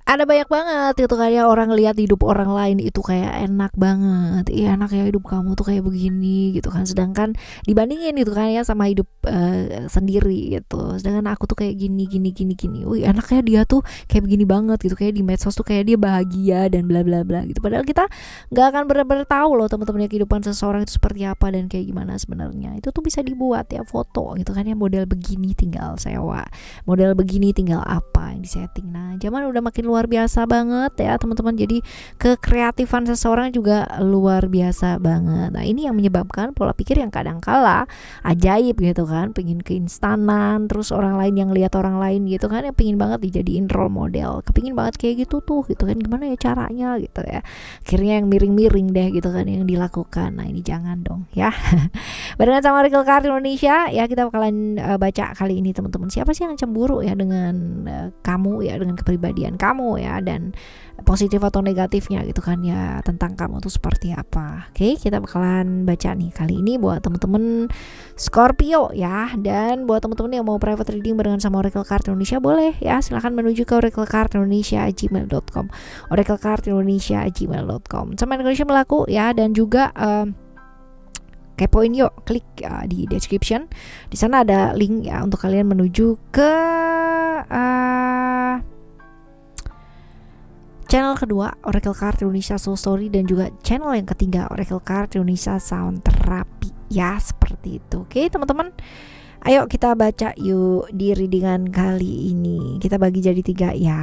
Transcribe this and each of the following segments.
Ada banyak banget itu kayak orang lihat hidup orang lain itu kayak enak banget, iya enak ya hidup kamu tuh kayak begini gitu kan, sedangkan dibandingin gitu kan ya sama hidup sendiri gitu, sedangkan aku tuh kayak gini gini gini gini, wih enak ya dia tuh kayak begini banget gitu, kayak di medsos tuh kayak dia bahagia dan bla bla bla gitu, padahal kita nggak akan benar-benar tahu loh teman-teman kehidupan seseorang itu seperti apa dan kayak gimana sebenarnya. Itu tuh bisa dibuat ya foto gitu kan ya, model begini tinggal sewa, model begini tinggal apa yang disetting. Nah zaman udah makin luar biasa banget ya teman-teman, jadi kekreatifan seseorang juga luar biasa banget. Nah ini yang menyebabkan pola pikir yang kadang kala ajaib gitu kan, pengen keinstanan, terus orang lain yang lihat orang lain gitu kan, yang pengen banget dijadiin role model, kepingin banget kayak gitu tuh gitu kan, gimana ya caranya gitu ya, akhirnya yang miring-miring deh gitu kan yang dilakukan. Nah ini jangan dong ya. Barengan sama Oracle Card Indonesia ya, kita bakalan baca kali ini teman-teman, siapa sih yang cemburu ya dengan kamu ya, dengan kepribadian kamu ya, dan positif atau negatifnya gitu kan ya, tentang kamu tuh seperti apa. Oke, kita bakalan baca nih kali ini buat teman-teman Scorpio ya, dan buat teman-teman yang mau private reading barengan sama Oracle Card Indonesia boleh ya, silahkan menuju ke oraclecardindonesia@gmail.com, oraclecardindonesia@gmail.com, sama Indonesia melaku ya, dan juga kepoin yuk, klik di description, di sana ada link ya untuk kalian menuju ke channel kedua Oracle Card Indonesia Soul Story, dan juga channel yang ketiga Oracle Card Indonesia Sound Therapy ya, seperti itu. Oke teman-teman, ayo kita baca yuk di readingan kali ini. Kita bagi jadi 3 ya,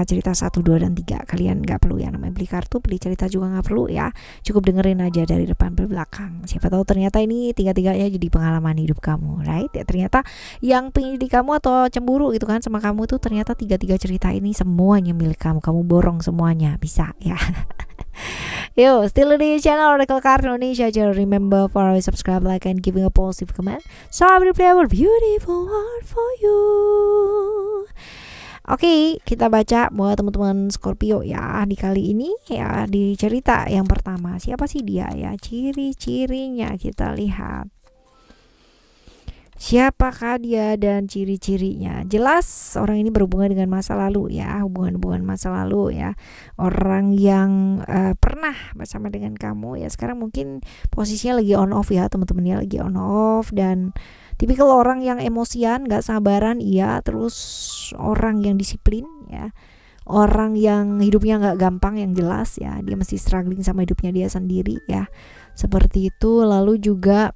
cerita 1, 2, dan 3. Kalian gak perlu ya namanya beli kartu, beli cerita juga gak perlu ya, cukup dengerin aja dari depan ke belakang. Siapa tahu ternyata ini 3-3-nya jadi pengalaman hidup kamu, right? Ya ternyata yang pengen di kamu atau cemburu gitu kan sama kamu tuh, ternyata 3-3 cerita ini semuanya milik kamu, kamu borong semuanya, bisa ya. Yo, still di channel Oracle Card Indonesia. Just remember for always subscribe, like, and giving a positive comment, so I will play a beautiful word for you. Oke, kita baca buat teman-teman Scorpio ya di kali ini ya, di cerita yang pertama. Siapa sih dia ya? Ciri-cirinya kita lihat. Siapakah dia dan ciri-cirinya? Jelas orang ini berhubungan dengan masa lalu ya, hubungan-hubungan masa lalu ya. Orang yang pernah bersama dengan kamu ya, sekarang mungkin posisinya lagi on off ya teman-teman ya, lagi on off, dan tipikal orang yang emosian, gak sabaran iya, terus orang yang disiplin ya, orang yang hidupnya gak gampang, yang jelas ya, dia mesti struggling sama hidupnya dia sendiri ya, seperti itu. Lalu juga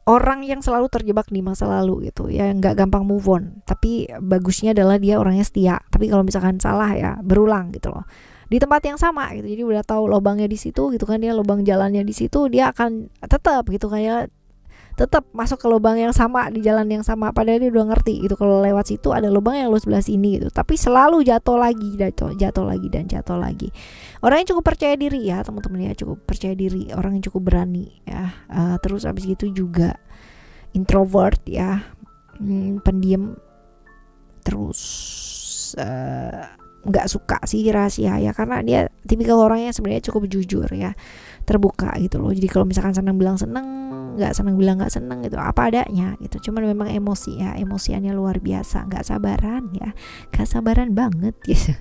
orang yang selalu terjebak di masa lalu gitu ya, nggak gampang move on, tapi bagusnya adalah dia orangnya setia, tapi kalau misalkan salah ya berulang gitu loh di tempat yang sama gitu, jadi udah tahu lubangnya di situ gitu kan, dia lubang jalannya di situ, dia akan tetap gitu kayak tetap masuk ke lubang yang sama di jalan yang sama, padahal dia udah ngerti gitu kalau lewat situ ada lubang yang lu sebelah sini gitu, tapi selalu jatuh lagi, jatuh lagi dan jatuh lagi. Orang yang cukup percaya diri ya teman-teman ya, cukup percaya diri, orang yang cukup berani ya, terus abis gitu juga introvert ya, pendiam, terus nggak suka sih rahasia ya, karena dia tipikal orangnya sebenarnya cukup jujur ya, terbuka gitu loh. Jadi kalau misalkan senang bilang senang, nggak senang bilang nggak senang gitu, apa adanya gitu. Cuman memang emosi ya, emosiannya luar biasa, nggak sabaran ya, nggak sabaran banget gitu.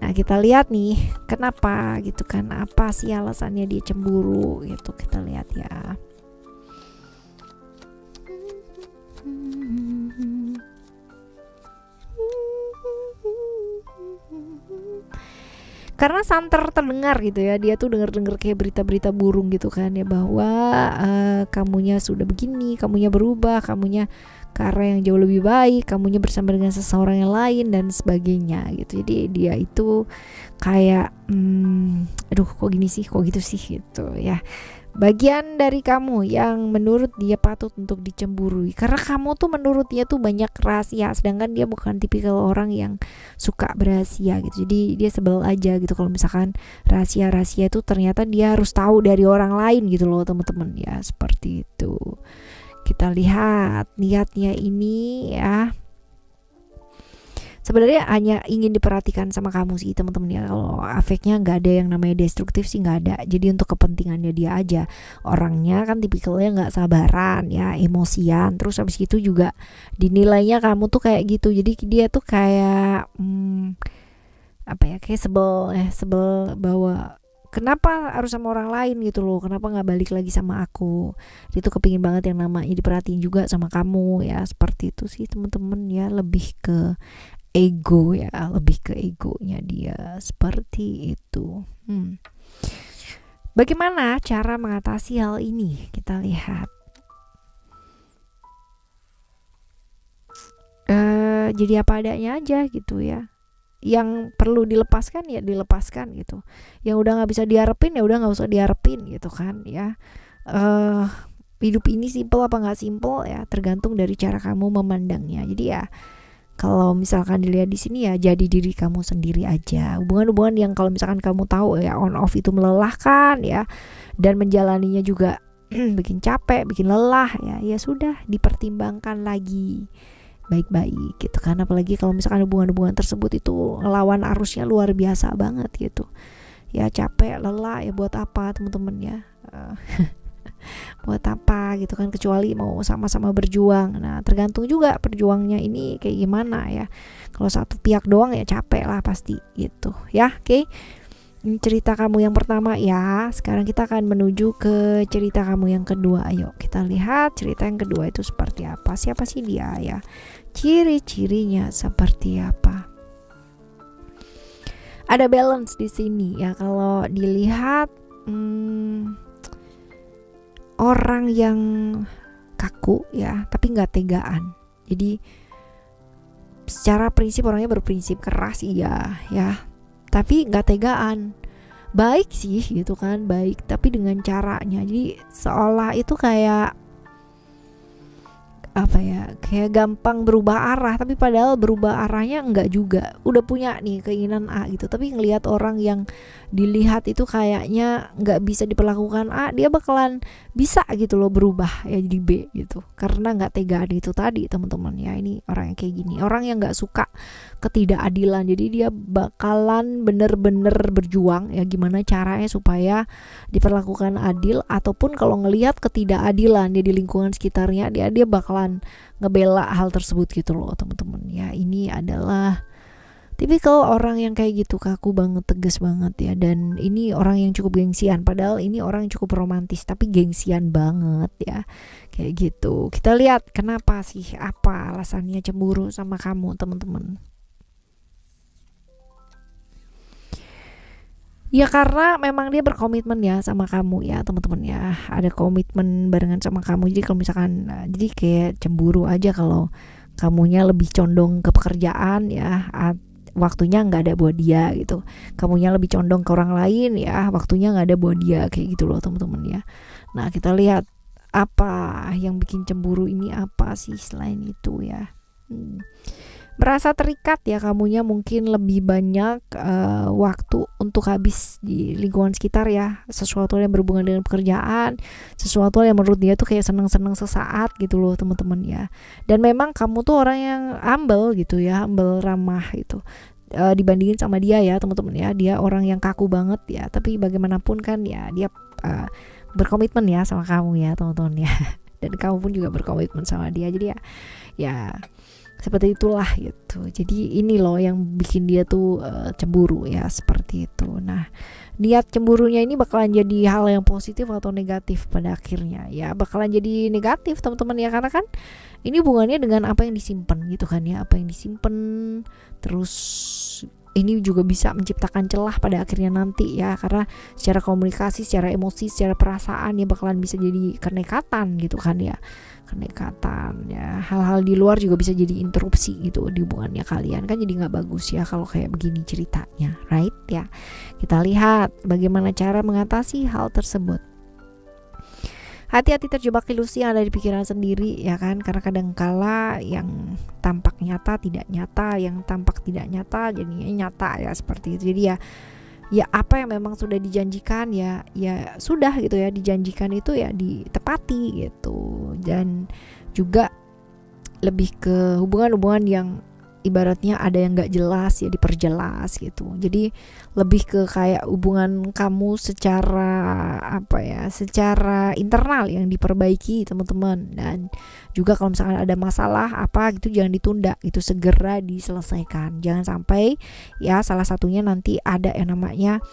Nah kita lihat nih kenapa gitu kan, apa sih alasannya dia cemburu gitu, kita lihat ya. Karena santer terdengar gitu ya, dia tuh denger kayak berita-berita burung gitu kan ya, bahwa kamunya sudah begini, kamunya berubah, kamunya karena yang jauh lebih baik, kamunya bersama dengan seseorang yang lain dan sebagainya gitu. Jadi dia itu kayak aduh kok gini sih, kok gitu sih gitu ya, bagian dari kamu yang menurut dia patut untuk dicemburui, karena kamu tuh menurut dia tuh banyak rahasia, sedangkan dia bukan tipikal orang yang suka berahasia gitu. Jadi dia sebel aja gitu kalau misalkan rahasia-rahasia itu ternyata dia harus tahu dari orang lain gitu loh teman-teman ya, seperti itu. Kita lihat niatnya ini ya, sebenarnya hanya ingin diperhatikan sama kamu sih teman-teman ya. Kalau afeknya nggak ada yang namanya destruktif sih, nggak ada. Jadi untuk kepentingannya dia aja. Orangnya kan tipikalnya nggak sabaran ya, emosian, terus habis itu juga dinilainya kamu tuh kayak gitu. Jadi dia tuh kayak apa ya, kayak sebel bahwa kenapa harus sama orang lain gitu loh, kenapa nggak balik lagi sama aku. Dia tuh kepingin banget yang namanya diperhatiin juga sama kamu ya, seperti itu sih teman-teman ya. Lebih ke ego ya, lebih ke egonya dia, seperti itu. Bagaimana cara mengatasi hal ini? Kita lihat. Jadi apa adanya aja gitu ya. Yang perlu dilepaskan ya dilepaskan gitu. Yang udah nggak bisa diharapin ya udah nggak usah diharapin gitu kan ya. Hidup ini simple apa nggak simple ya tergantung dari cara kamu memandangnya. Jadi ya kalau misalkan dilihat di sini ya jadi diri kamu sendiri aja. Hubungan-hubungan yang kalau misalkan kamu tahu ya on off itu melelahkan ya, dan menjalaninya juga bikin capek, bikin lelah ya, ya sudah dipertimbangkan lagi baik-baik gitu kan. Apalagi kalau misalkan hubungan-hubungan tersebut itu ngelawan arusnya luar biasa banget gitu ya, capek lelah ya buat apa teman-teman ya. Buat apa gitu kan, kecuali mau sama-sama berjuang. Nah tergantung juga perjuangnya ini kayak gimana ya. Kalau satu pihak doang ya capek lah pasti gitu ya. Oke, ini cerita kamu yang pertama ya. Sekarang kita akan menuju ke cerita kamu yang kedua. Ayo kita lihat cerita yang kedua itu seperti apa. Siapa sih dia ya, ciri-cirinya seperti apa. Ada balance di sini ya. Kalau dilihat orang yang kaku ya, tapi nggak tegaan. Jadi secara prinsip orangnya berprinsip keras iya ya, tapi nggak tegaan. Baik sih gitu kan, baik, tapi dengan caranya. Jadi seolah itu kayak apa ya, kayak gampang berubah arah, tapi padahal berubah arahnya enggak juga. Udah punya nih keinginan A gitu, tapi ngelihat orang yang dilihat itu kayaknya nggak bisa diperlakukan A, dia bakalan bisa gitu loh berubah ya jadi B gitu, karena nggak tegaan itu tadi teman-teman ya. Ini orang yang kayak gini, orang yang nggak suka ketidakadilan, jadi dia bakalan bener-bener berjuang ya gimana caranya supaya diperlakukan adil, ataupun kalau ngelihat ketidakadilan dia di lingkungan sekitarnya, dia bakalan ngebela hal tersebut gitu loh teman-teman ya. Ini adalah tipikal orang yang kayak gitu, kaku banget, tegas banget ya. Dan ini orang yang cukup gengsian, padahal ini orang yang cukup romantis tapi gengsian banget ya, kayak gitu. Kita lihat kenapa sih, apa alasannya cemburu sama kamu teman-teman. Ya karena memang dia berkomitmen ya sama kamu ya teman-teman ya, ada komitmen barengan sama kamu. Jadi kalau misalkan jadi kayak cemburu aja kalau kamunya lebih condong ke pekerjaan ya, waktunya nggak ada buat dia gitu. Kamunya lebih condong ke orang lain ya, waktunya nggak ada buat dia, kayak gitu loh teman-teman ya. Nah kita lihat apa yang bikin cemburu ini, apa sih selain itu ya. Merasa terikat ya kamunya, mungkin lebih banyak waktu untuk habis di lingkungan sekitar ya, sesuatu yang berhubungan dengan pekerjaan, sesuatu yang menurut dia tuh kayak seneng-seneng sesaat gitu loh teman-teman ya. Dan memang kamu tuh orang yang humble gitu ya, humble, ramah itu dibandingin sama dia ya teman-teman ya. Dia orang yang kaku banget ya, tapi bagaimanapun kan ya dia berkomitmen ya sama kamu ya teman-teman ya. Dan kamu pun juga berkomitmen sama dia, jadi ya seperti itulah gitu. Jadi ini loh yang bikin dia tuh cemburu ya, seperti itu. Nah niat cemburunya ini bakalan jadi hal yang positif atau negatif pada akhirnya ya, bakalan jadi negatif teman-teman ya, karena kan ini hubungannya dengan apa yang disimpan gitu kan ya, apa yang disimpan. Terus ini juga bisa menciptakan celah pada akhirnya nanti ya, karena secara komunikasi, secara emosi, secara perasaan ya bakalan bisa jadi kenekatan gitu kan ya, kenekatan ya. Hal-hal di luar juga bisa jadi interupsi gitu di hubungannya kalian, kan jadi nggak bagus ya kalau kayak begini ceritanya, right ya. Kita lihat bagaimana cara mengatasi hal tersebut. Hati-hati terjebak ilusi yang ada di pikiran sendiri ya kan, karena kadangkala yang tampak nyata tidak nyata, yang tampak tidak nyata jadinya nyata ya, seperti itu. Jadi ya apa yang memang sudah dijanjikan ya sudah gitu ya, dijanjikan itu ya ditepati gitu. Dan juga lebih ke hubungan-hubungan yang ibaratnya ada yang nggak jelas ya diperjelas gitu. Jadi lebih ke kayak hubungan kamu secara apa ya, secara internal yang diperbaiki teman-teman. Dan juga kalau misalkan ada masalah apa gitu jangan ditunda, itu segera diselesaikan. Jangan sampai ya salah satunya nanti ada yang namanya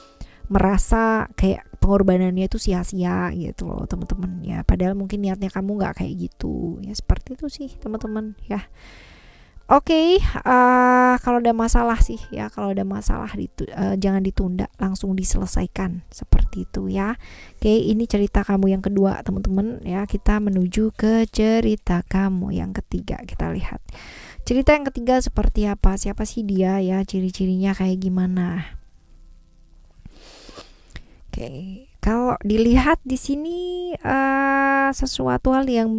merasa kayak pengorbanannya itu sia-sia gitu loh teman-teman ya, padahal mungkin niatnya kamu nggak kayak gitu ya, seperti itu sih teman-teman ya. Oke, kalau ada masalah sih ya, kalau ada masalah jangan ditunda, langsung diselesaikan seperti itu ya. Oke, ini cerita kamu yang kedua teman-teman ya. Kita menuju ke cerita kamu yang ketiga. Kita lihat cerita yang ketiga seperti apa, siapa sih dia ya, ciri-cirinya kayak gimana. Oke, kalau dilihat di sini sesuatu hal yang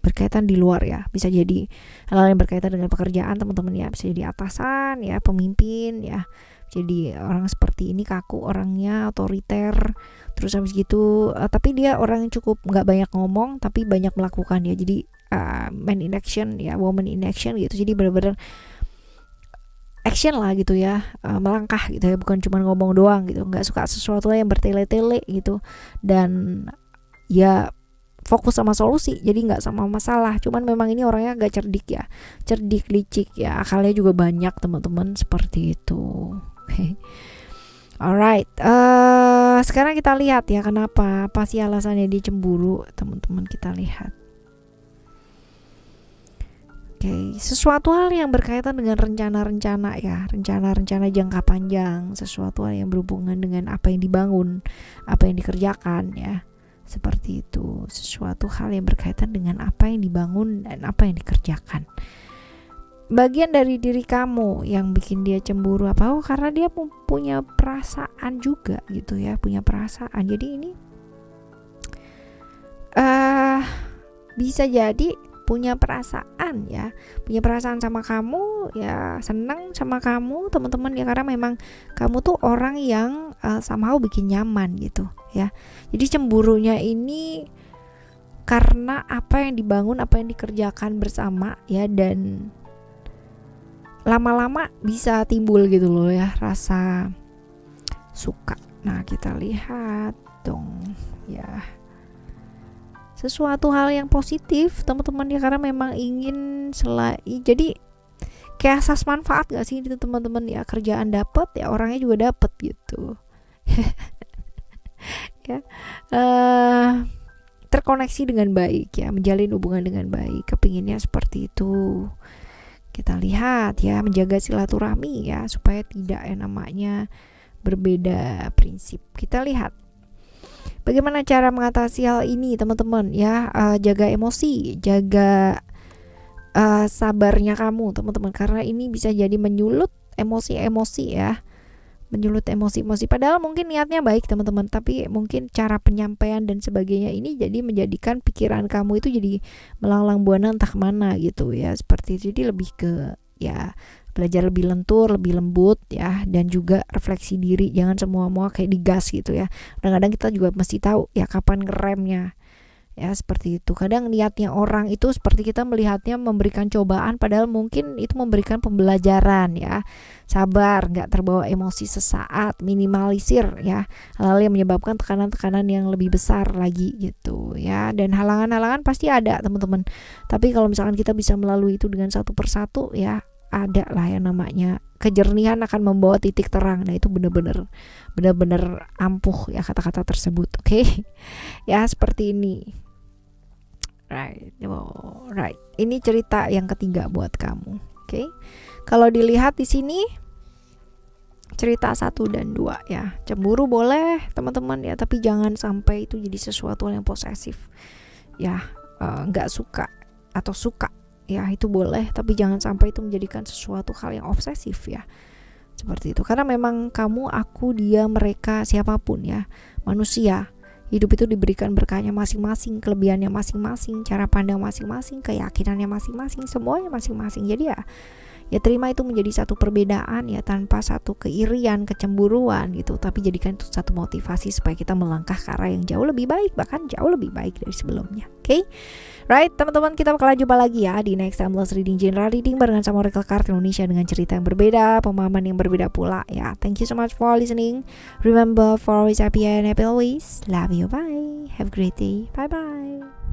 berkaitan di luar ya, bisa jadi hal yang berkaitan dengan pekerjaan teman-teman ya, bisa jadi atasan ya, pemimpin ya, jadi orang seperti ini kaku orangnya, otoriter, terus habis gitu tapi dia orang yang cukup nggak banyak ngomong tapi banyak melakukan ya, jadi man in action ya, woman in action gitu, jadi benar-benar action lah gitu ya, melangkah gitu ya, bukan cuma ngomong doang gitu, nggak suka sesuatu yang bertele-tele gitu, dan ya fokus sama solusi, jadi nggak sama masalah. Cuman memang ini orangnya agak cerdik ya, cerdik, licik ya, akalnya juga banyak teman-teman, seperti itu. Alright, sekarang kita lihat ya kenapa, apa sih alasannya dia cemburu teman-teman, kita lihat. Sesuatu hal yang berkaitan dengan rencana-rencana ya, rencana-rencana jangka panjang, sesuatu hal yang berhubungan dengan apa yang dibangun, apa yang dikerjakan ya, seperti itu. Sesuatu hal yang berkaitan dengan apa yang dibangun dan apa yang dikerjakan. Bagian dari diri kamu yang bikin dia cemburu apa? Oh, karena dia punya perasaan juga gitu ya, punya perasaan. Jadi ini bisa jadi punya perasaan ya, punya perasaan sama kamu ya, senang sama kamu teman-teman ya, karena memang kamu tuh orang yang somehow bikin nyaman gitu ya. Jadi cemburunya ini karena apa yang dibangun, apa yang dikerjakan bersama ya, dan lama-lama bisa timbul gitu loh ya rasa suka. Nah, kita lihat dong ya, sesuatu hal yang positif teman-teman ya, karena memang ingin jadi kayak asas manfaat gak sih itu teman-teman ya, kerjaan dapat ya, orangnya juga dapat gitu. Ya, terkoneksi dengan baik ya, menjalin hubungan dengan baik, kepinginnya seperti itu. Kita lihat ya, menjaga silaturahmi ya, supaya tidak yang namanya berbeda prinsip. Kita lihat bagaimana cara mengatasi hal ini teman-teman ya, jaga emosi, jaga sabarnya kamu teman-teman, karena ini bisa jadi menyulut emosi-emosi ya, menyulut emosi-emosi, padahal mungkin niatnya baik teman-teman, tapi mungkin cara penyampaian dan sebagainya ini jadi menjadikan pikiran kamu itu jadi melanglang buana entah kemana gitu ya, seperti itu. Jadi lebih ke ya belajar lebih lentur, lebih lembut ya, dan juga refleksi diri, jangan semua-mua kayak digas gitu ya. Kadang-kadang kita juga mesti tahu ya kapan ngeremnya ya, seperti itu. Kadang niatnya orang itu seperti kita melihatnya memberikan cobaan, padahal mungkin itu memberikan pembelajaran ya. Sabar, nggak terbawa emosi sesaat, minimalisir ya hal-hal yang menyebabkan tekanan-tekanan yang lebih besar lagi gitu ya. Dan halangan-halangan pasti ada teman-teman, tapi kalau misalkan kita bisa melalui itu dengan satu persatu ya, ada lah yang namanya kejernihan akan membawa titik terang. Nah, itu benar-benar ampuh ya kata-kata tersebut. Oke. Ya, seperti ini. Right. Ini cerita yang ketiga buat kamu. Oke. Kalau dilihat di sini cerita 1 dan 2 ya. Cemburu boleh teman-teman ya, tapi jangan sampai itu jadi sesuatu yang posesif. Ya, enggak suka atau suka ya, itu boleh, tapi jangan sampai itu menjadikan sesuatu hal yang obsesif ya, seperti itu. Karena memang kamu, aku, dia, mereka, siapapun ya, manusia, hidup itu diberikan berkahnya masing-masing, kelebihannya masing-masing, cara pandang masing-masing, keyakinannya masing-masing, semuanya masing-masing. Jadi Ya terima itu menjadi satu perbedaan ya, tanpa satu keirian, kecemburuan gitu, tapi jadikan itu satu motivasi supaya kita melangkah ke arah yang jauh lebih baik, bahkan jauh lebih baik dari sebelumnya. Oke? Right, teman-teman, kita bakalan jumpa lagi ya di next Timeless Reading, General Reading barengan sama Oracle Card Indonesia dengan cerita yang berbeda, pemahaman yang berbeda pula ya. Thank you so much for listening. Remember, for always happy and happy always. Love you, bye. Have a great day. Bye-bye.